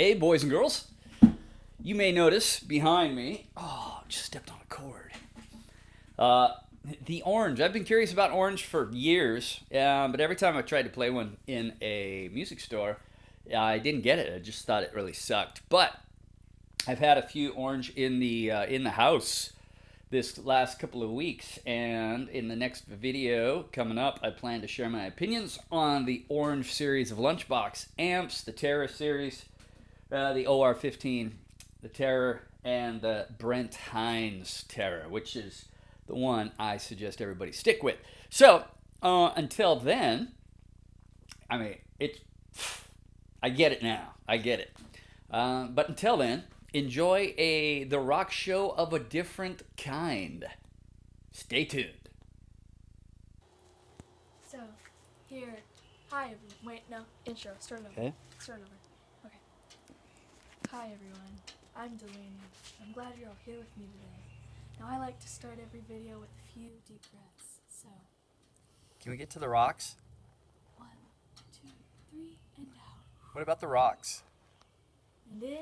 Hey, boys and girls. You may notice behind me, oh, just stepped on a cord. Uh, the orange. I've been curious about orange for years, but every time I tried to play one in a music store, I didn't get it. I just thought it really sucked. But I've had a few orange in the house this last couple of weeks, and in the next video coming up, I plan to share my opinions on the orange series of lunchbox amps, the Terra series, the OR15, the Terror, and the Brent Hines Terror, which is the one I suggest everybody stick with. So until then, I mean, I get it now. I get it. But until then, enjoy the rock show of a different kind. Stay tuned. So, here, hi everyone. Wait, no, intro. Start over. Okay. Start over. Okay. Hi everyone. I'm Delaney. I'm glad you're all here with me today. Now I like to start every video with a few deep breaths. So, Can we get to the rocks? 1, 2, 3, and out. What about the rocks? And in,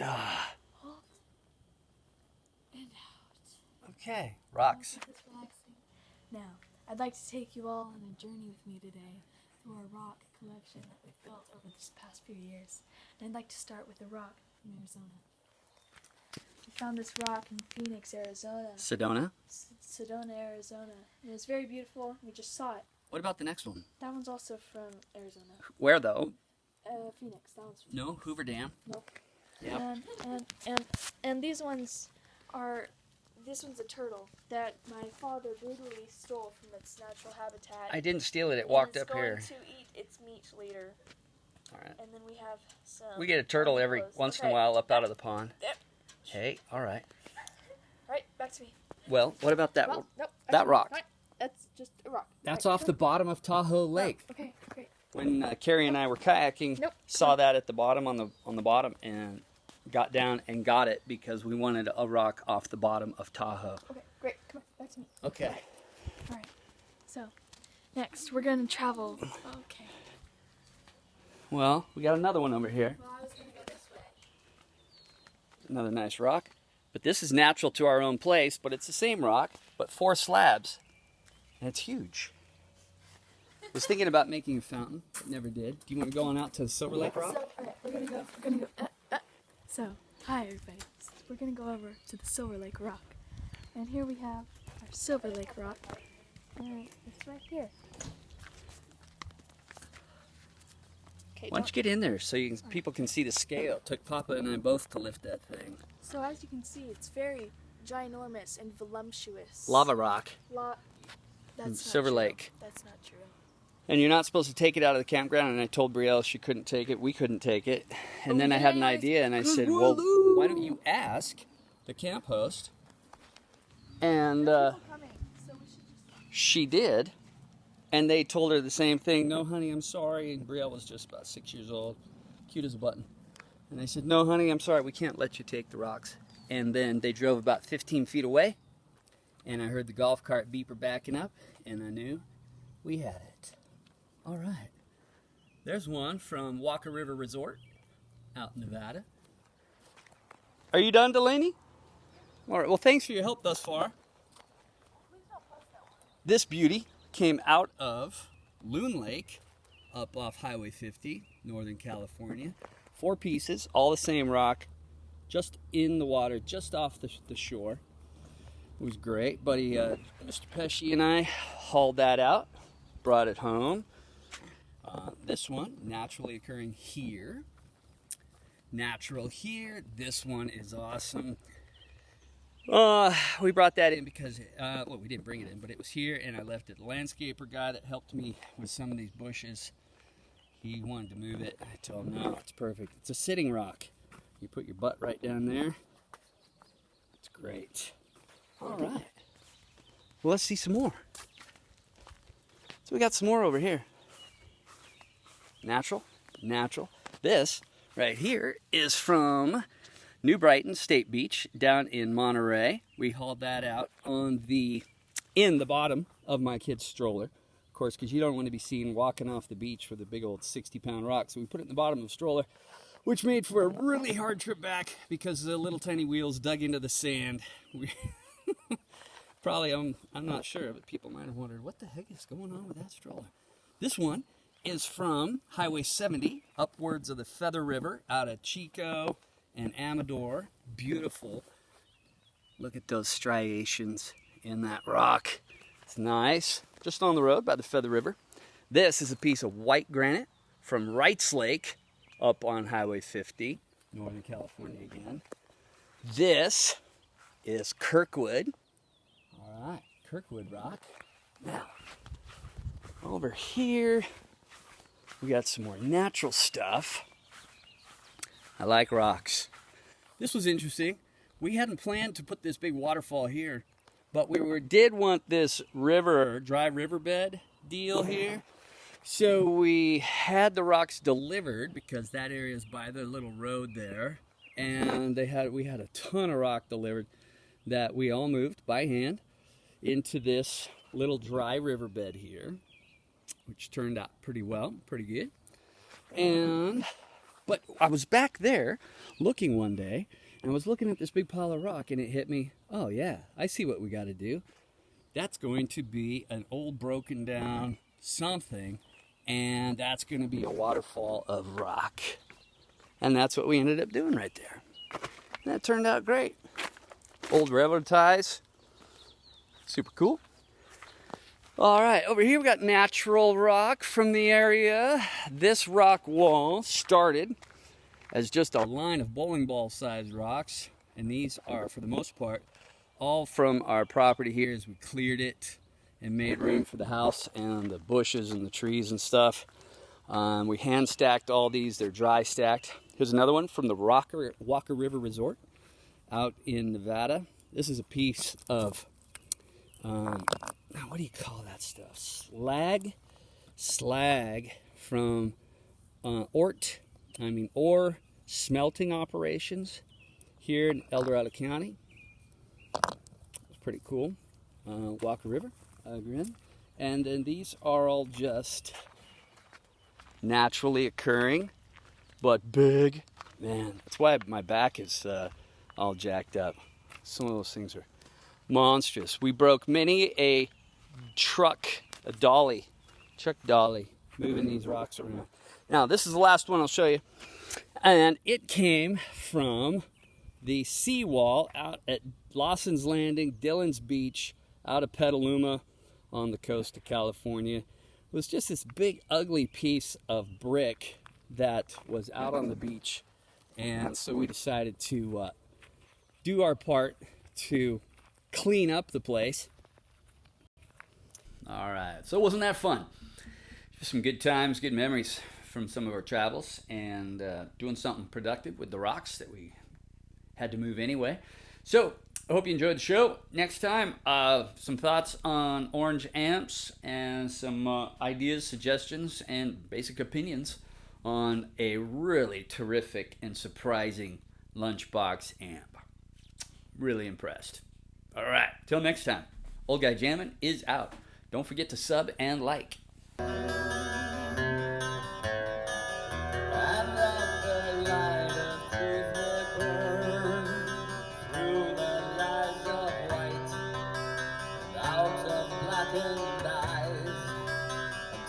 Ah, hold, and out. okay, rocks. Keep this relaxing. Now, I'd like to take you all on a journey with me today through our rock collection that we've built over this past few years. And I'd like to start with a rock from Arizona. We found this rock in Phoenix, Arizona. Sedona. Sedona, Arizona. And it's very beautiful. We just saw it. What about the next one? That one's also from Arizona. Where though? Phoenix. That one's from No, Hoover Dam. Nope. Yep. And these ones are. This one's a turtle that my father brutally stole from its natural habitat. I didn't steal it. It And walked it's up here. going to eat its meat later. All right. And then we have some. We get a turtle every armadillos. once in a Okay. while up out of the pond. Yep. Hey, all right. Right, back to me. Well, what about that? Well, nope. that actually, rock. right, that's just a rock. That's Right, off the bottom of Tahoe Lake. Okay, great. When Carrie and I were kayaking, Nope. saw that at the bottom on the bottom and got down and got it because we wanted a rock off the bottom of Tahoe. Okay, great. Come on, back to me. Okay. All right. So, next we're gonna travel. Okay. Well, we got another one over here. Well, I was gonna go this way. Another nice rock. But this is natural to our own place, but it's the same rock, but 4 slabs. And it's huge. I was thinking about making a fountain, but never did. Do you want to go on out to the Silver Lake Rock? So, okay, we're gonna go. So, hi everybody. We're gonna go over to the Silver Lake Rock, and here we have our Silver Lake Rock. And it's right here. Okay. Why don't you get in there so people can see the scale? It took Papa and I both to lift that thing. So as you can see, it's very ginormous and voluptuous. Lava rock. That's not Silver true. Lake. That's not true. And you're not supposed to take it out of the campground. And I told Brielle she couldn't take it. We couldn't take it. And then I had an idea and I said, well, why don't you ask the camp host? And People coming, so we should just. she did. And they told her the same thing. No, honey, I'm sorry. And Brielle was just about 6 years old. Cute as a button. And they said, no, honey, I'm sorry. We can't let you take the rocks. And then they drove about 15 feet away. And I heard the golf cart beeper backing up. And I knew we had it. All right. There's one from Walker River Resort out in Nevada. Are you done, Delaney? All right. Well, thanks for your help thus far. This beauty came out of Loon Lake up off Highway 50, Northern California. 4 pieces, all the same rock, just in the water, just off the shore. It was great. Buddy Mr. Pesci and I hauled that out, brought it home. This one, naturally occurring here. Natural here. This one is awesome. We brought that in because, well, we didn't bring it in, but it was here, and I left it. The landscaper guy that helped me with some of these bushes, he wanted to move it. I told him, no, it's perfect. It's a sitting rock. You put your butt right down there. It's great. All right. Well, let's see some more. So we got some more over here. Natural, natural. This right here is from New Brighton State Beach down in Monterey. We hauled that out in the bottom of my kid's stroller. Of course, because you don't want to be seen walking off the beach with a big old 60-pound rock. So we put it in the bottom of a stroller, which made for a really hard trip back because the little tiny wheels dug into the sand. We probably, I'm not sure, but people might have wondered, what the heck is going on with that stroller? This one is from Highway 70, upwards of the Feather River, out of Chico and Amador. Beautiful. Look at those striations in that rock. It's nice. Just on the road by the Feather River. This is a piece of white granite from Wrights Lake, up on Highway 50, Northern California again. This is Kirkwood. All right, Kirkwood rock. Now, over here, we got some more natural stuff. I like rocks. This was interesting. We hadn't planned to put this big waterfall here, but we did want this river, dry riverbed deal here. So we had the rocks delivered because that area is by the little road there, and we had a ton of rock delivered that we all moved by hand into this little dry riverbed here, which turned out pretty well, pretty good. But I was back there looking one day, and I was looking at this big pile of rock, and it hit me, oh yeah, I see what we got to do. That's going to be an old broken down something, and that's going to be a waterfall of rock. And that's what we ended up doing right there. And that turned out great. Old railroad ties. Super cool. All right, over here we got natural rock from the area. This rock wall started as just a line of bowling ball sized rocks. And these are, for the most part, all from our property here as we cleared it and made room for the house and the bushes and the trees and stuff. We hand stacked all these. They're dry stacked. Here's another one from the Walker River Resort out in Nevada. This is a piece of, what do you call that stuff? Slag from ore smelting operations here in El Dorado County. It's pretty cool. Walker River. And then these are all just naturally occurring, but big. Man, that's why my back is all jacked up. Some of those things are monstrous. We broke many a truck dolly, moving these rocks around. Now, this is the last one I'll show you. And it came from the seawall out at Lawson's Landing, Dillon's Beach, out of Petaluma, on the coast of California. It was just this big ugly piece of brick that was out on the beach, and so we decided to do our part to clean up the place. All right, so wasn't that fun? Just some good times, good memories from some of our travels, and doing something productive with the rocks that we had to move anyway. So I hope you enjoyed the show. Next time, some thoughts on orange amps and some ideas, suggestions, and basic opinions on a really terrific and surprising Lunchbox amp. Really impressed. All right, till next time. Old Guy Jammin' is out. Don't forget to sub and like.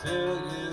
Till you